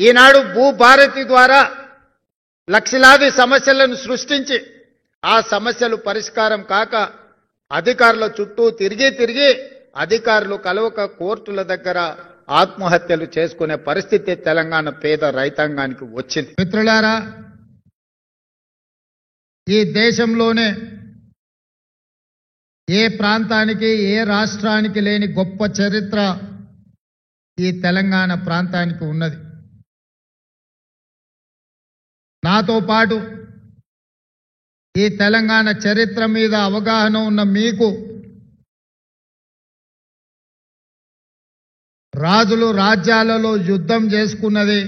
ఈనాడు భూభారతి ద్వారా లక్షలాది సమస్యలను సృష్టించి ఆ సమస్యలు పరిష్కారం కాక అధికారుల చుట్టూ తిరిగి అధికారులు కలవక కోర్టుల దగ్గర ఆత్మహత్యలు చేసుకునే పరిస్థితి తెలంగాణ పేద రైతాంగానికి వచ్చింది. మిత్రులారా, ఈ దేశంలోనే ఏ ప్రాంతానికి ఏ రాష్ట్రానికి లేని గొప్ప చరిత్ర ఈ తెలంగాణ ప్రాంతానికి ఉన్నది. నాతో పాటు ఈ తెలంగాణ చరిత్ర మీద అవగాహన ఉన్న మీకు రాజులు రాజ్యాలలో యుద్ధం చేసుకున్నది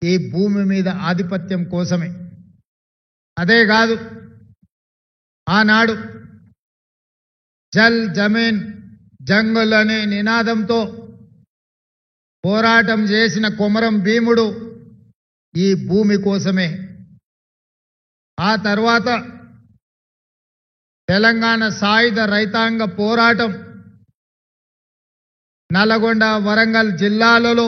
ఈ భూమి మీద ఆధిపత్యం కోసమే. అదే కాదు, ఆనాడు జల్ జమీన్ జంగల్ అనే నినాదంతో పోరాటం చేసిన కొమరం భీముడు ఈ భూమి కోసమే. ఆ తర్వాత తెలంగాణ సాయుధ రైతాంగ పోరాటం నల్గొండ వరంగల్ జిల్లాలలో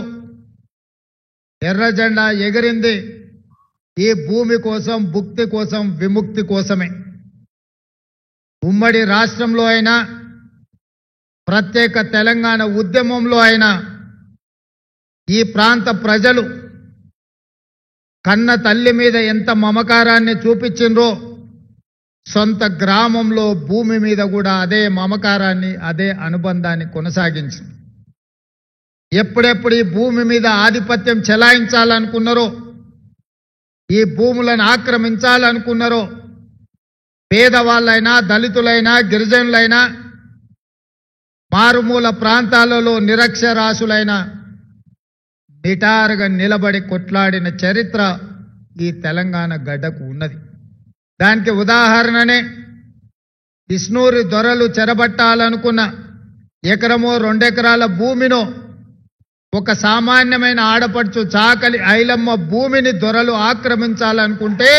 ఎర్రజెండా ఎగిరింది ఈ భూమి కోసం, భుక్తి కోసం, విముక్తి కోసమే. ఉమ్మడి రాష్ట్రంలో అయినా ప్రత్యేక తెలంగాణ ఉద్యమంలో అయినా ఈ ప్రాంత ప్రజలు కన్న తల్లి మీద ఎంత మమకారాన్ని చూపించిండ్రో సొంత గ్రామంలో భూమి మీద కూడా అదే మమకారాన్ని, అదే అనుబంధాన్ని కొనసాగించింది. ఎప్పుడెప్పుడు ఈ భూమి మీద ఆధిపత్యం చెలాయించాలనుకున్నారో, ఈ భూములను ఆక్రమించాలనుకున్నారో, పేదవాళ్ళైనా, దళితులైనా, గిరిజనులైనా, మారుమూల ప్రాంతాలలో నిరక్షరాస్యులైన నిటారుగా నిలబడి కొట్లాడిన చరిత్ర ఈ తెలంగాణ గడ్డకు ఉన్నది. దానికి ఉదాహరణనే ఇస్నూరి దొరలు చెరబట్టాలనుకున్న ఎకరమో 2 ఎకరాల భూమినో ఒక సామాన్యమైన ఆడపడుచు చాకలి ఐలమ్మ భూమిని దొరలు ఆక్రమించాలనుకుంటే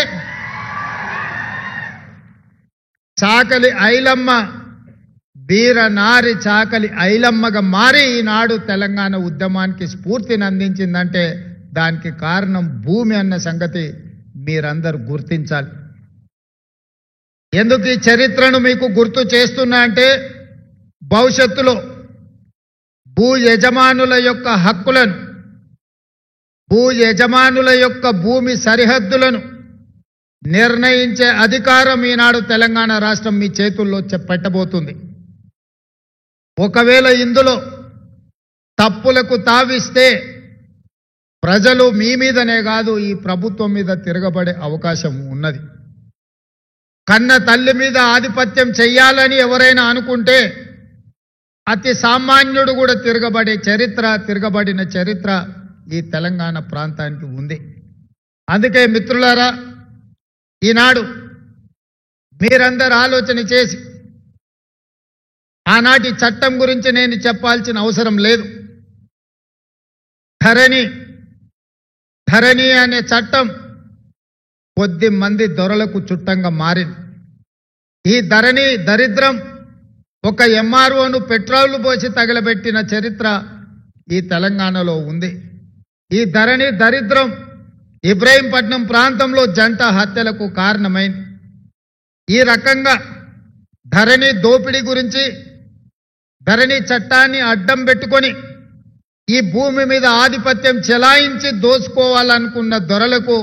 చాకలి ఐలమ్మ వీర నారి చాకలి ఐలమ్మగా మారి ఈనాడు తెలంగాణ ఉద్యమానికి స్ఫూర్తిని అందించిందంటే దానికి కారణం భూమి అన్న సంగతి మీరందరూ గుర్తించాలి. ఎందుకు ఈ చరిత్రను మీకు గుర్తు చేస్తున్నా అంటే భవిష్యత్తులో భూ యజమానుల యొక్క హక్కులను, భూ యజమానుల యొక్క భూమి సరిహద్దులను నిర్ణయించే అధికారం ఈనాడు తెలంగాణ రాష్ట్రం మీ చేతుల్లో పెట్టబోతుంది. ఒకవేళ ఇందులో తప్పులకు తావిస్తే ప్రజలు మీ మీదనే కాదు ఈ ప్రభుత్వం మీద తిరగబడే అవకాశం ఉన్నది. కన్న తల్లి మీద ఆధిపత్యం చెయ్యాలని ఎవరైనా అనుకుంటే అతి సామాన్యుడు కూడా తిరగబడిన చరిత్ర ఈ తెలంగాణ ప్రాంతానికి ఉంది. అందుకే మిత్రులారా, ఈనాడు మీరందరూ ఆలోచన చేసి ఆనాటి చట్టం గురించి నేను చెప్పాల్సిన అవసరం లేదు. ధరణి అనే చట్టం కొద్ది మంది దొరలకు చుట్టంగా మారింది. ఈ ధరణి దరిద్రం ఒక ఎంఆర్ఓను పెట్రోల్ పోసి తగలబెట్టిన చరిత్ర ఈ తెలంగాణలో ఉంది. ఈ ధరణి దరిద్రం ఇబ్రహీంపట్నం ప్రాంతంలో జంట హత్యలకు కారణమైంది. ఈ రకంగా ధరణి దోపిడీ గురించి, ధరణి చట్టాన్ని అడ్డం పెట్టుకొని ఈ భూమి మీద ఆధిపత్యం చెలాయించి దోసుకోవాలనుకున్న దొరలకు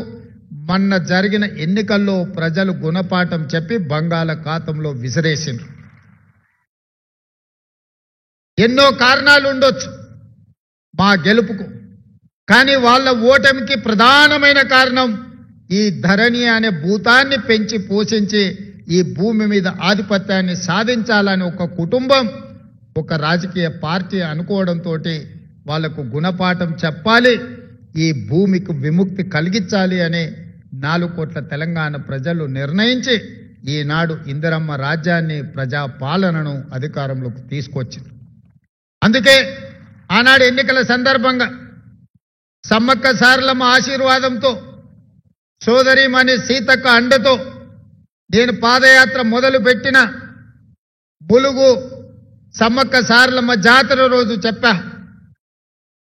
మొన్న జరిగిన ఎన్నికల్లో ప్రజలు గుణపాఠం చెప్పి బంగాళాఖాతంలో విసిరేసిండ్రు. ఎన్నో కారణాలు ఉండొచ్చు మా గెలుపుకు, కానీ వాళ్ళ ఓటమికి ప్రధానమైన కారణం ఈ ధరణి అనే భూతాన్ని పెంచి పోషించి ఈ భూమి మీద ఆధిపత్యాన్ని సాధించాలని ఒక కుటుంబం, ఒక రాజకీయ పార్టీ అనుకోవడంతో వాళ్లకు గుణపాఠం చెప్పాలి, ఈ భూమికి విముక్తి కలిగించాలి అని 4 కోట్ల తెలంగాణ ప్రజలు నిర్ణయించి ఈనాడు ఇందిరమ్మ రాజ్యాన్ని, ప్రజాపాలనను అధికారంలోకి తీసుకొచ్చింది. అందుకే ఆనాడు ఎన్నికల సందర్భంగా సమ్మక్క సారలమ్మ ఆశీర్వాదంతో, సోదరిమణి సీతక్క అండతో నేను పాదయాత్ర మొదలుపెట్టిన ములుగు సమ్మక్క సారలమ్మ జాతర రోజు చెప్పా.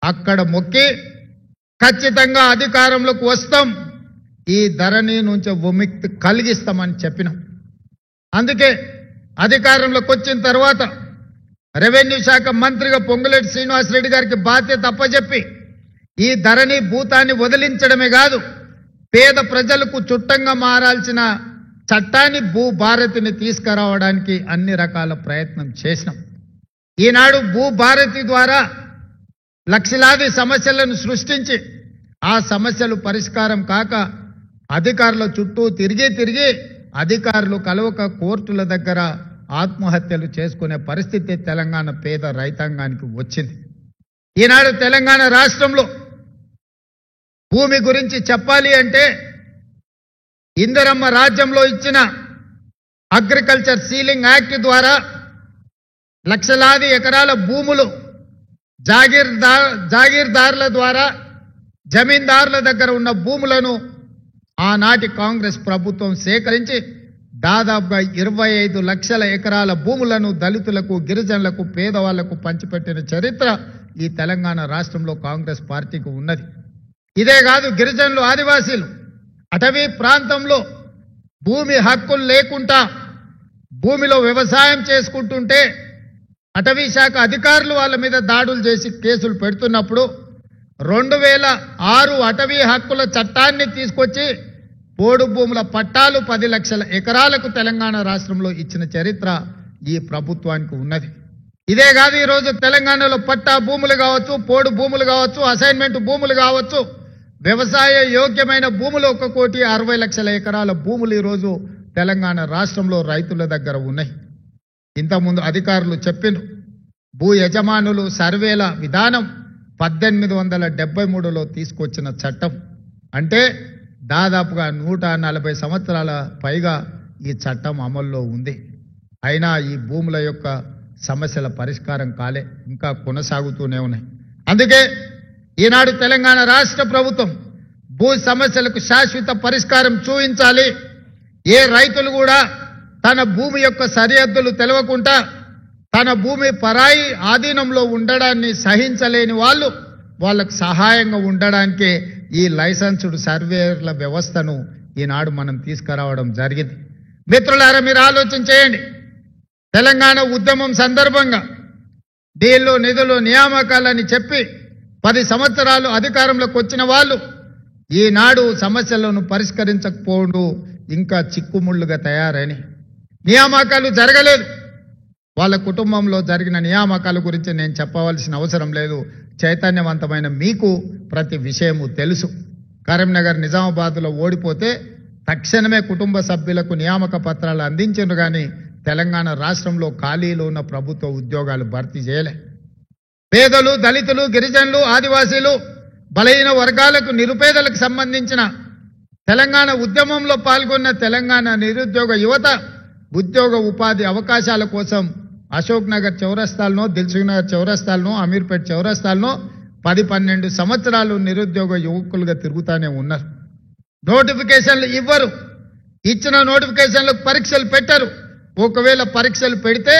అక్కడ మొక్కి ఖచ్చితంగా అధికారంలోకి వస్తాం, ఈ ధరణి నుంచి విముక్తి కలిగిస్తామని చెప్పినాం. అందుకే అధికారంలోకి వచ్చిన తర్వాత రెవెన్యూ శాఖ మంత్రిగా పొంగులేటి శ్రీనివాసరెడ్డి గారికి బాధ్యత అప్పచెప్పి ఈ ధరణి భూతాన్ని వదిలించడమే కాదు, పేద ప్రజలకు చుట్టంగా మారాల్సిన చట్టాన్ని భూభారతిని తీసుకురావడానికి అన్ని రకాల ప్రయత్నం చేసినాం. ఈనాడు భూభారతి ద్వారా లక్షలాది సమస్యలను సృష్టించి ఆ సమస్యలు పరిష్కారం కాక అధికారుల చుట్టూ తిరిగి అధికారులు కలవక కోర్టుల దగ్గర ఆత్మహత్యలు చేసుకునే పరిస్థితి తెలంగాణ పేద రైతాంగానికి వచ్చింది. ఈనాడు తెలంగాణ రాష్ట్రంలో భూమి గురించి చెప్పాలి అంటే ఇందిరమ్మ రాజ్యంలో ఇచ్చిన అగ్రికల్చర్ సీలింగ్ యాక్ట్ ద్వారా లక్షలాది ఎకరాల భూములు జాగీర్దారుల ద్వారా జమీందారుల దగ్గర ఉన్న భూములను ఆనాటి కాంగ్రెస్ ప్రభుత్వం సేకరించి దాదాపుగా 25 లక్షల ఎకరాల భూములను దళితులకు, గిరిజనులకు, పేదవాళ్లకు పంచిపెట్టిన చరిత్ర ఈ తెలంగాణ రాష్ట్రంలో కాంగ్రెస్ పార్టీకి ఉన్నది. ఇదే కాదు, గిరిజనులు, ఆదివాసీలు అటవీ ప్రాంతంలో భూమి హక్కులు లేకుండా భూమిలో వ్యవసాయం చేసుకుంటుంటే అటవీ శాఖ అధికారులు వాళ్ళ మీద దాడులు చేసి కేసులు పెడుతున్నప్పుడు 2006 అటవీ హక్కుల చట్టాన్ని తీసుకొచ్చి పోడు భూముల పట్టాలు 10 లక్షల ఎకరాలకు తెలంగాణ రాష్ట్రంలో ఇచ్చిన చరిత్ర ఈ ప్రభుత్వానికి ఉన్నది. ఇదే కాదు, ఈరోజు తెలంగాణలో పట్టా భూములు కావచ్చు, పోడు భూములు కావచ్చు, అసైన్మెంట్ భూములు కావచ్చు, వ్యవసాయ యోగ్యమైన భూములు 1,60,00,000 ఎకరాల భూములు ఈరోజు తెలంగాణ రాష్ట్రంలో రైతుల దగ్గర ఉన్నాయి. ఇంతకుముందు అధికారులు చెప్పిండ్రు, భూ యజమానులు సర్వేల విధానం 1873లో తీసుకొచ్చిన చట్టం. అంటే దాదాపుగా 140 సంవత్సరాల పైగా ఈ చట్టం అమల్లో ఉంది. అయినా ఈ భూముల యొక్క సమస్యల పరిష్కారం కాలే, ఇంకా కొనసాగుతూనే ఉన్నాయి. అందుకే ఈనాడు తెలంగాణ రాష్ట్ర ప్రభుత్వం భూ సమస్యలకు శాశ్వత పరిష్కారం చూపించాలి. ఏ రైతులు కూడా తన భూమి యొక్క సరిహద్దులు తెలవకుండా తన భూమి పరాయి ఆధీనంలో ఉండడాన్ని సహించలేని వాళ్ళకు సహాయంగా ఉండడానికే ఈ లైసెన్స్డ్ సర్వేయర్ల వ్యవస్థను ఈనాడు మనం తీసుకురావడం జరిగింది. మిత్రులారా, మీరు ఆలోచన చేయండి. తెలంగాణ ఉద్యమం సందర్భంగా డీళ్లు, నిధులు, నియామకాలని చెప్పి 10 సంవత్సరాలు అధికారంలోకి వచ్చిన వాళ్ళు ఈనాడు సమస్యలను పరిష్కరించకపోవడం ఇంకా చిక్కుముళ్ళుగా తయారని, నియామకాలు జరగలేదు. వాళ్ళ కుటుంబంలో జరిగిన నియామకాల గురించి నేను చెప్పవలసిన అవసరం లేదు. చైతన్యవంతమైన మీకు ప్రతి విషయము తెలుసు. కరీంనగర్, నిజామాబాద్లో ఓడిపోతే తక్షణమే కుటుంబ సభ్యులకు నియామక పత్రాలు అందించారు, కానీ తెలంగాణ రాష్ట్రంలో ఖాళీలో ఉన్న ప్రభుత్వ ఉద్యోగాలు భర్తీ చేయలే. పేదలు, దళితులు, గిరిజనులు, ఆదివాసీలు, బలహీన వర్గాలకు, నిరుపేదలకు సంబంధించిన తెలంగాణ ఉద్యమంలో పాల్గొన్న తెలంగాణ నిరుద్యోగ యువత ఉద్యోగ ఉపాధి అవకాశాల కోసం అశోక్ నగర్ చౌరస్తాలను, దిల్సుఖ్ నగర్ చౌరస్తాలను, అమీర్పేట్ చౌరస్తాలను 10-12 సంవత్సరాలు నిరుద్యోగ యువకులుగా తిరుగుతానే ఉన్నారు. నోటిఫికేషన్లు ఇవ్వరు, ఇచ్చిన నోటిఫికేషన్లకు పరీక్షలు పెట్టరు. ఒకవేళ పరీక్షలు పెడితే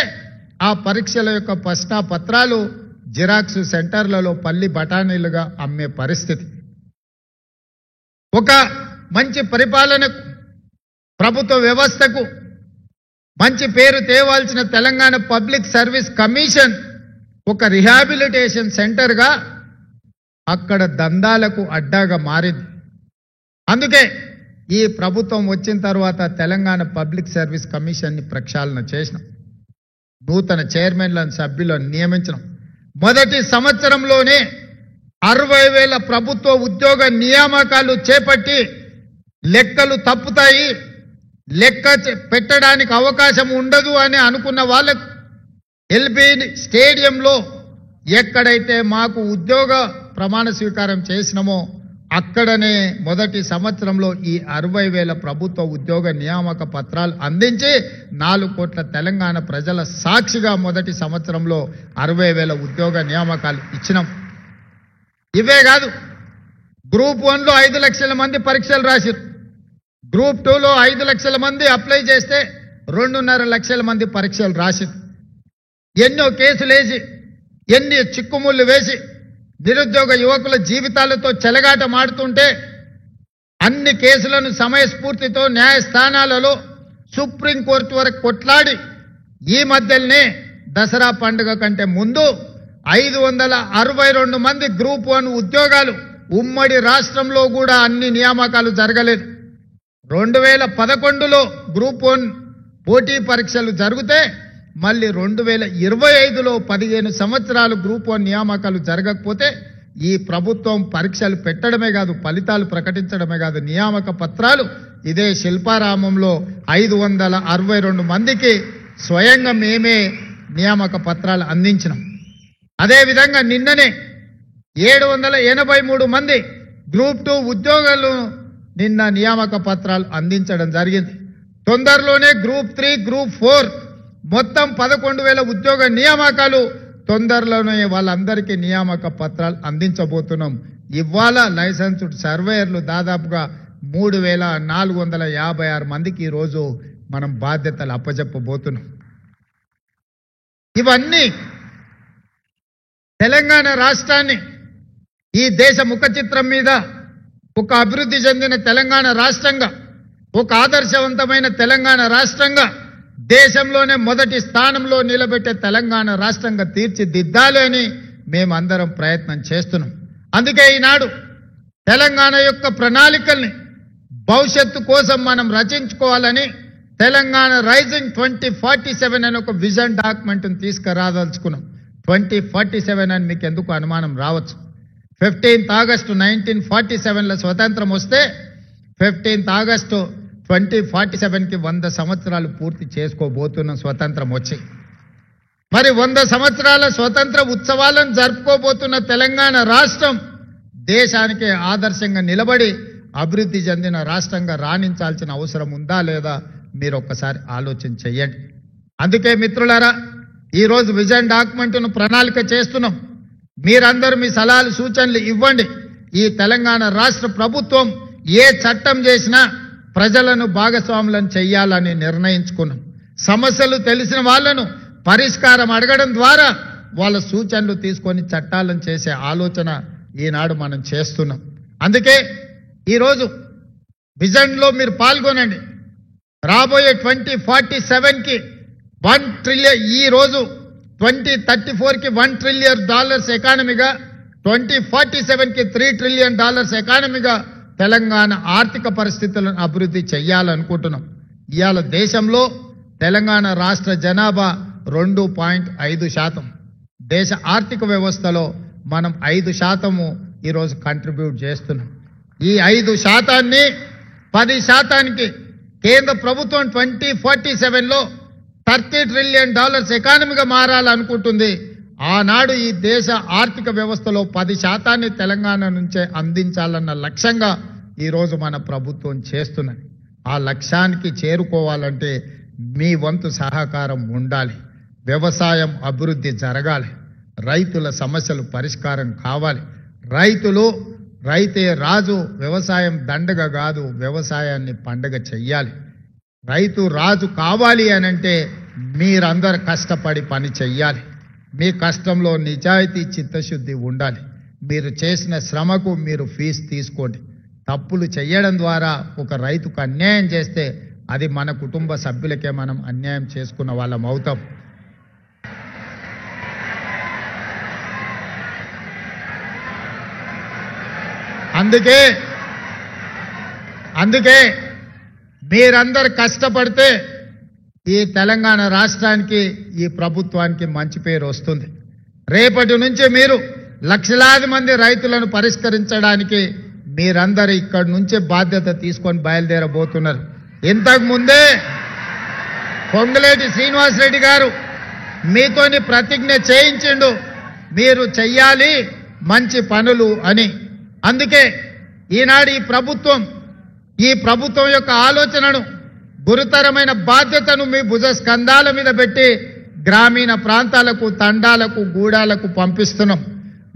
ఆ పరీక్షల యొక్క ప్రశ్న పత్రాలు జిరాక్స్ సెంటర్లలో పల్లి బఠానీలుగా అమ్మే పరిస్థితి. ఒక మంచి పరిపాలనకు, ప్రభుత్వ వ్యవస్థకు మంచి పేరు తేవాల్సిన తెలంగాణ పబ్లిక్ సర్వీస్ కమిషన్ ఒక రిహాబిలిటేషన్ సెంటర్గా అక్కడ దందాలకు అడ్డాగా మారింది. అందుకే ఈ ప్రభుత్వం వచ్చిన తర్వాత తెలంగాణ పబ్లిక్ సర్వీస్ కమిషన్ని ప్రక్షాళన చేసినాం. నూతన చైర్మన్లను, సభ్యులను నియమించడం. మొదటి సంవత్సరంలోనే 60,000 ప్రభుత్వ ఉద్యోగ నియామకాలు చేపట్టి లెక్కలు తప్పుతాయి, లెక్క పెట్టడానికి అవకాశం ఉండదు అని అనుకున్న వాళ్ళకు ఎల్బీ స్టేడియంలో ఎక్కడైతే మాకు ఉద్యోగ ప్రమాణ స్వీకారం చేసినామో అక్కడనే మొదటి సంవత్సరంలో ఈ 60,000 ప్రభుత్వ ఉద్యోగ నియామక పత్రాలు అందించి 4 కోట్ల తెలంగాణ ప్రజల సాక్షిగా మొదటి సంవత్సరంలో 60,000 ఉద్యోగ నియామకాలు ఇచ్చినాం. ఇవే కాదు, గ్రూప్ 1లో 5 లక్షల మంది పరీక్షలు రాశారు. గ్రూప్ 2లో 5 లక్షల మంది అప్లై చేస్తే 2.5 లక్షల మంది పరీక్షలు రాశారు. ఎన్నో కేసులు వేసి, ఎన్ని చిక్కుముళ్ళు వేసి నిరుద్యోగ యువకుల జీవితాలతో చెలగాటమాడుతుంటే అన్ని కేసులను సమయస్ఫూర్తితో న్యాయస్థానాలలో సుప్రీంకోర్టు వరకు కొట్లాడి ఈ మధ్యనే దసరా పండుగ కంటే ముందు 562 మంది గ్రూప్ 1 ఉద్యోగాలు ఉమ్మడి రాష్ట్రంలో కూడా అన్ని నియామకాలు జరగలేదు. 2011లో గ్రూప్ 1 పోటీ పరీక్షలు జరిగితే మళ్ళీ 2025లో 15 సంవత్సరాలు గ్రూప్ 1 నియామకాలు జరగకపోతే ఈ ప్రభుత్వం పరీక్షలు పెట్టడమే కాదు, ఫలితాలు ప్రకటించడమే కాదు, నియామక పత్రాలు ఇదే శిల్పారామంలో 562 మందికి స్వయంగా మేమే నియామక పత్రాలు అందించినాం. అదేవిధంగా నిన్ననే 783 మంది గ్రూప్ 2 ఉద్యోగాలు నిన్న నియామక పత్రాలు అందించడం జరిగింది. తొందరలోనే గ్రూప్ 3, గ్రూప్ 4 మొత్తం 11,000 ఉద్యోగ నియామకాలు తొందరలోనే వాళ్ళందరికీ నియామక పత్రాలు అందించబోతున్నాం. ఇవాళ లైసెన్స్డ్ సర్వేయర్లు దాదాపుగా 3,456 మందికి ఈరోజు మనం బాధ్యతలు అప్పజెప్పబోతున్నాం. ఇవన్నీ తెలంగాణ రాష్ట్రాన్ని ఈ దేశ ముఖ చిత్రం మీద ఒక అభివృద్ధి చెందిన తెలంగాణ రాష్ట్రంగా, ఒక ఆదర్శవంతమైన తెలంగాణ రాష్ట్రంగా, దేశంలోనే మొదటి స్థానంలో నిలబెట్టే తెలంగాణ రాష్ట్రంగా తీర్చిదిద్దాలి అని మేమందరం ప్రయత్నం చేస్తున్నాం. అందుకే ఈనాడు తెలంగాణ యొక్క ప్రణాళికల్ని భవిష్యత్తు కోసం మనం రచించుకోవాలని తెలంగాణ రైజింగ్ 2047 అనే ఒక విజన్ డాక్యుమెంట్ని తీసుకురాదలుచుకున్నాం. 2047 అని మీకు ఎందుకు అనుమానం రావచ్చు. 15th ఆగస్టు 1947లో స్వతంత్రం వస్తే 15th ఆగస్టు 2047కి 100 సంవత్సరాలు పూర్తి చేసుకోబోతున్నాం స్వతంత్రం వచ్చి. మరి 100 సంవత్సరాల స్వతంత్ర ఉత్సవాలను జరుపుకోబోతున్న తెలంగాణ రాష్ట్రం దేశానికి ఆదర్శంగా నిలబడి అభివృద్ధి చెందిన రాష్ట్రంగా రాణించాల్సిన అవసరం ఉందా లేదా మీరు ఒక్కసారి ఆలోచన చెయ్యండి. అందుకే మిత్రులారా, ఈరోజు విజన్ డాక్యుమెంట్ను ప్రణాళిక చేస్తున్నాం. మీరందరూ మీ సలహాలు సూచనలు ఇవ్వండి. ఈ తెలంగాణ రాష్ట్ర ప్రభుత్వం ఏ చట్టం చేసినా ప్రజలను భాగస్వాములను చెయ్యాలని నిర్ణయించుకున్నాం. సమస్యలు తెలిసిన వాళ్ళను పరిష్కారం అడగడం ద్వారా వాళ్ళ సూచనలు తీసుకొని చట్టాలను చేసే ఆలోచన ఈనాడు మనం చేస్తున్నాం. అందుకే ఈరోజు విజన్లో మీరు పాల్గొనండి. రాబోయే 2047కి 1 ట్రిలియన్, ఈ రోజు 2034కి $1 ట్రిలియన్ ఎకానమీగా, 2047కి $3 ట్రిలియన్ ఎకానమీగా తెలంగాణ ఆర్థిక పరిస్థితులను అభివృద్ధి చెయ్యాలనుకుంటున్నాం. ఇవాళ దేశంలో తెలంగాణ రాష్ట్ర జనాభా 2.5%. దేశ ఆర్థిక వ్యవస్థలో మనం 5% ఈరోజు కంట్రిబ్యూట్ చేస్తున్నాం. ఈ 5%ని 10%కి కేంద్ర ప్రభుత్వం 2047లో $30 ట్రిలియన్ ఎకానమీగా మారాలనుకుంటుంది. ఆనాడు ఈ దేశ ఆర్థిక వ్యవస్థలో 10%ని తెలంగాణ నుంచే అందించాలన్న లక్ష్యంగా ఈరోజు మన ప్రభుత్వం చేస్తున్నది. ఆ లక్ష్యానికి చేరుకోవాలంటే మీ వంతు సహకారం ఉండాలి. వ్యవసాయం అభివృద్ధి జరగాలి. రైతుల సమస్యలు పరిష్కారం కావాలి. రైతే రాజు, వ్యవసాయం దండగ కాదు, వ్యవసాయాన్ని పండగ చెయ్యాలి. రైతు రాజు కావాలి అనంటే మీరందరూ కష్టపడి పని చెయ్యాలి. మీ కష్టంలో నిజాయితీ, చిత్తశుద్ధి ఉండాలి. మీరు చేసిన శ్రమకు మీరు ఫీజు తీసుకోండి. తప్పులు చేయడం ద్వారా ఒక రైతుకు అన్యాయం చేస్తే అది మన కుటుంబ సభ్యులకే మనం అన్యాయం చేసుకున్న వాళ్ళం అవుతాం. అందుకే మీరందరూ కష్టపడితే ఈ తెలంగాణ రాష్ట్రానికి, ఈ ప్రభుత్వానికి మంచి పేరు వస్తుంది. రేపటి నుంచి మీరు లక్షలాది మంది రైతులను పరిష్కరించడానికి మీరందరూ ఇక్కడి నుంచి బాధ్యత తీసుకొని బయలుదేరబోతున్నారు. ఇంతకు ముందే పొంగులేటి శ్రీనివాసరెడ్డి గారు మీతోని ప్రతిజ్ఞ చేయించిండు, మీరు చెయ్యాలి మంచి పనులు అని. అందుకే ఈనాడు ఈ ప్రభుత్వం యొక్క ఆలోచనను, గురుతరమైన బాధ్యతను మీ భుజ స్కంధాల మీద పెట్టి గ్రామీణ ప్రాంతాలకు, తండాలకు, గూడాలకు పంపిస్తున్నాం.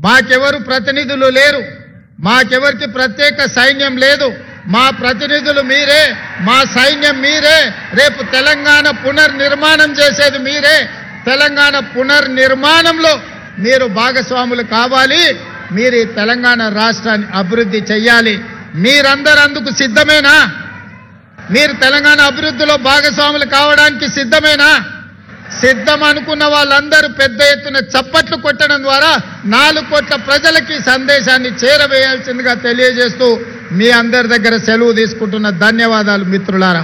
మాకెవరు ప్రతినిధులు లేరు, మాకెవరికి ప్రత్యేక సైన్యం లేదు. మా ప్రతినిధులు మీరే, మా సైన్యం మీరే. రేపు తెలంగాణ పునర్నిర్మాణం చేసేది మీరే. తెలంగాణ పునర్నిర్మాణంలో మీరు భాగస్వాములు కావాలి. మీరు ఈ తెలంగాణ రాష్ట్రాన్ని అభివృద్ధి చెయ్యాలి. మీరందరూ అందుకు సిద్ధమేనా? మీరు తెలంగాణ అభివృద్ధిలో భాగస్వాములు కావడానికి సిద్ధమేనా? సిద్ధం అనుకున్న వాళ్ళందరూ పెద్ద ఎత్తున చప్పట్లు కొట్టడం ద్వారా 4 కోట్ల ప్రజలకి సందేశాన్ని చేరవేయాల్సిందిగా తెలియజేస్తూ మీ అందరి దగ్గర సెలవు తీసుకుంటున్న ధన్యవాదాలు మిత్రులారా.